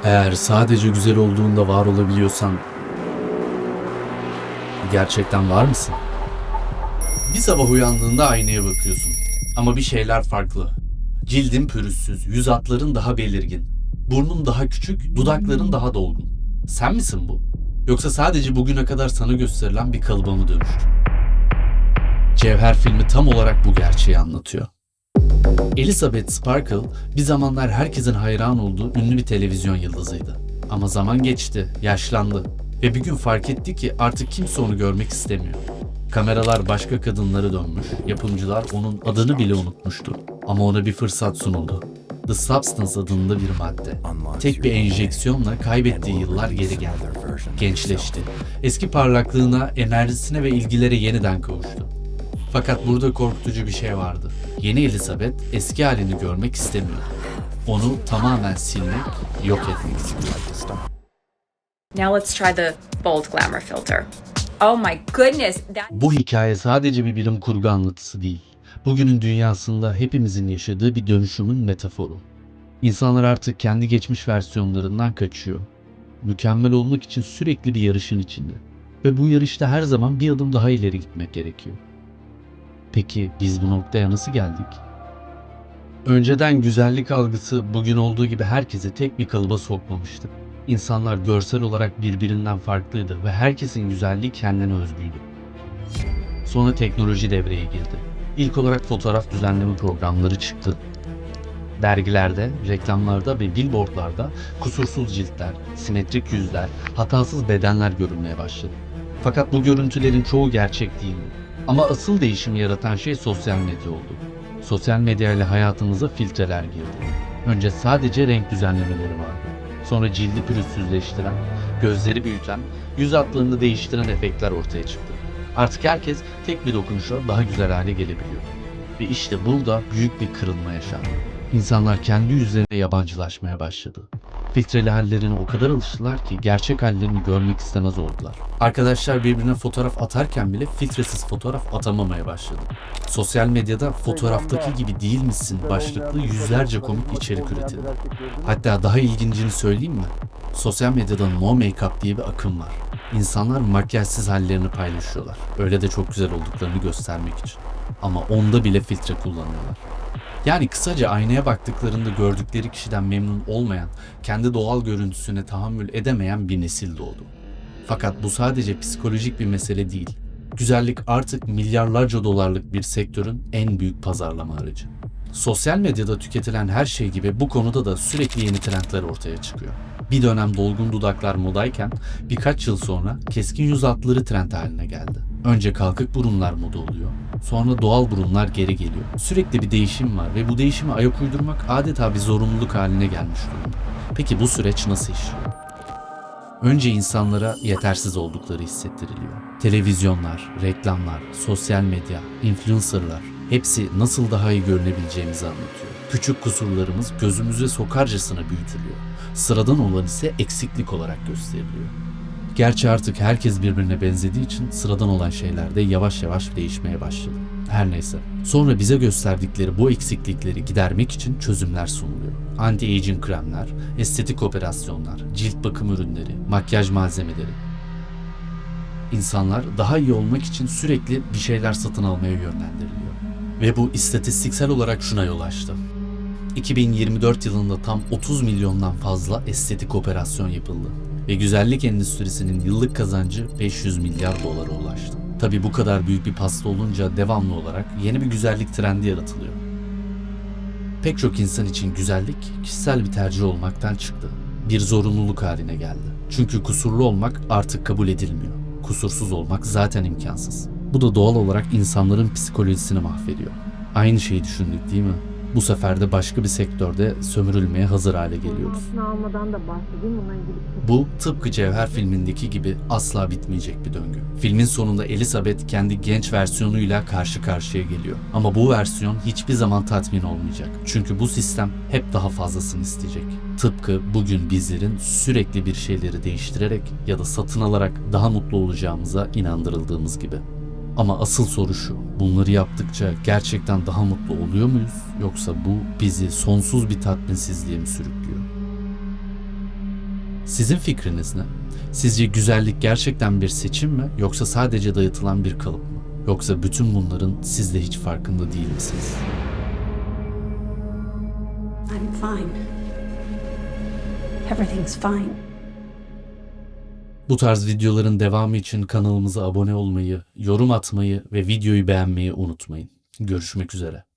Eğer sadece güzel olduğunda var olabiliyorsan gerçekten var mısın? Bir sabah uyandığında aynaya bakıyorsun. Ama bir şeyler farklı. Cildin pürüzsüz, yüz hatların daha belirgin. Burnun daha küçük, dudakların daha dolgun. Sen misin bu? Yoksa sadece bugüne kadar sana gösterilen bir kalıba mı dönüştün? Cevher filmi tam olarak bu gerçeği anlatıyor. Elizabeth Sparkle bir zamanlar herkesin hayran olduğu ünlü bir televizyon yıldızıydı. Ama zaman geçti, yaşlandı ve bir gün fark etti ki artık kimse onu görmek istemiyor. Kameralar başka kadınlara dönmüş, yapımcılar onun adını bile unutmuştu. Ama ona bir fırsat sunuldu. The Substance adında bir madde. Tek bir enjeksiyonla kaybettiği yıllar geri geldi. Gençleşti. Eski parlaklığına, enerjisine ve ilgilere yeniden kavuştu. Fakat burada korkutucu bir şey vardı. Yeni Elizabeth eski halini görmek istemiyordu. Onu tamamen silmek, yok etmek istiyordu. Now let's try the bold glamour filter. Oh my goodness, Bu hikaye sadece bir bilim kurgu anlatısı değil. Bugünün dünyasında hepimizin yaşadığı bir dönüşümün metaforu. İnsanlar artık kendi geçmiş versiyonlarından kaçıyor. Mükemmel olmak için sürekli bir yarışın içinde. Ve bu yarışta her zaman bir adım daha ileri gitmek gerekiyor. Peki biz bu noktaya nasıl geldik? Önceden güzellik algısı bugün olduğu gibi herkesi tek bir kalıba sokmamıştı. İnsanlar görsel olarak birbirinden farklıydı ve herkesin güzelliği kendine özgüydü. Sonra teknoloji devreye girdi. İlk olarak fotoğraf düzenleme programları çıktı. Dergilerde, reklamlarda ve billboardlarda kusursuz ciltler, simetrik yüzler, hatasız bedenler görünmeye başladı. Fakat bu görüntülerin çoğu gerçek değildi. Ama asıl değişimi yaratan şey sosyal medya oldu. Sosyal medya ile hayatımıza filtreler girdi. Önce sadece renk düzenlemeleri vardı. Sonra cildi pürüzsüzleştiren, gözleri büyüten, yüz hatlarını değiştiren efektler ortaya çıktı. Artık herkes tek bir dokunuşla daha güzel hale gelebiliyor. Ve işte burada büyük bir kırılma yaşandı. İnsanlar kendi yüzlerine yabancılaşmaya başladı. Filtreli hallerine o kadar alıştılar ki gerçek hallerini görmek istemez oldular. Arkadaşlar birbirine fotoğraf atarken bile filtresiz fotoğraf atamamaya başladı. Sosyal medyada fotoğraftaki gibi değil misin başlıklı yüzlerce komik içerik üretildi. Hatta daha ilgincini söyleyeyim mi? Sosyal medyada no make-up diye bir akım var. İnsanlar makyajsız hallerini paylaşıyorlar. Öyle de çok güzel olduklarını göstermek için. Ama onda bile filtre kullanıyorlar. Yani kısaca aynaya baktıklarında gördükleri kişiden memnun olmayan, kendi doğal görüntüsüne tahammül edemeyen bir nesil doğdu. Fakat bu sadece psikolojik bir mesele değil. Güzellik artık milyarlarca dolarlık bir sektörün en büyük pazarlama aracı. Sosyal medyada tüketilen her şey gibi bu konuda da sürekli yeni trendler ortaya çıkıyor. Bir dönem dolgun dudaklar modayken birkaç yıl sonra keskin yüz hatları trend haline geldi. Önce kalkık burunlar moda oluyor. Sonra doğal burunlar geri geliyor. Sürekli bir değişim var ve bu değişime ayak uydurmak adeta bir zorunluluk haline gelmiş durumda. Peki bu süreç nasıl işliyor? Önce insanlara yetersiz oldukları hissettiriliyor. Televizyonlar, reklamlar, sosyal medya, influencerlar hepsi nasıl daha iyi görünebileceğimizi anlatıyor. Küçük kusurlarımız gözümüze sokarcasına büyütülüyor. Sıradan olan ise eksiklik olarak gösteriliyor. Gerçi artık herkes birbirine benzediği için sıradan olan şeyler de yavaş yavaş değişmeye başladı. Her neyse. Sonra bize gösterdikleri bu eksiklikleri gidermek için çözümler sunuluyor. Anti-aging kremler, estetik operasyonlar, cilt bakım ürünleri, makyaj malzemeleri. İnsanlar daha iyi olmak için sürekli bir şeyler satın almaya yönlendiriliyor. Ve bu istatistiksel olarak şuna yol açtı. 2024 yılında tam 30 milyondan fazla estetik operasyon yapıldı. Ve güzellik endüstrisinin yıllık kazancı 500 milyar dolara ulaştı. Tabii bu kadar büyük bir pasta olunca devamlı olarak yeni bir güzellik trendi yaratılıyor. Pek çok insan için güzellik kişisel bir tercih olmaktan çıktı. Bir zorunluluk haline geldi. Çünkü kusurlu olmak artık kabul edilmiyor. Kusursuz olmak zaten imkansız. Bu da doğal olarak insanların psikolojisini mahvediyor. Aynı şeyi düşündük değil mi? Bu sefer de başka bir sektörde sömürülmeye hazır hale geliyoruz. Almadan da bahsedeyim bununla ilgili. Bu tıpkı Cevher filmindeki gibi asla bitmeyecek bir döngü. Filmin sonunda Elizabeth kendi genç versiyonuyla karşı karşıya geliyor. Ama bu versiyon hiçbir zaman tatmin olmayacak. Çünkü bu sistem hep daha fazlasını isteyecek. Tıpkı bugün bizlerin sürekli bir şeyleri değiştirerek ya da satın alarak daha mutlu olacağımıza inandırıldığımız gibi. Ama asıl soru şu, bunları yaptıkça gerçekten daha mutlu oluyor muyuz? Yoksa bu bizi sonsuz bir tatminsizliğe mi sürüklüyor? Sizin fikriniz ne? Sizce güzellik gerçekten bir seçim mi yoksa sadece dayatılan bir kalıp mı? Yoksa bütün bunların siz de hiç farkında değil misiniz? I'm fine. Everything's fine. Bu tarz videoların devamı için kanalımıza abone olmayı, yorum atmayı ve videoyu beğenmeyi unutmayın. Görüşmek üzere.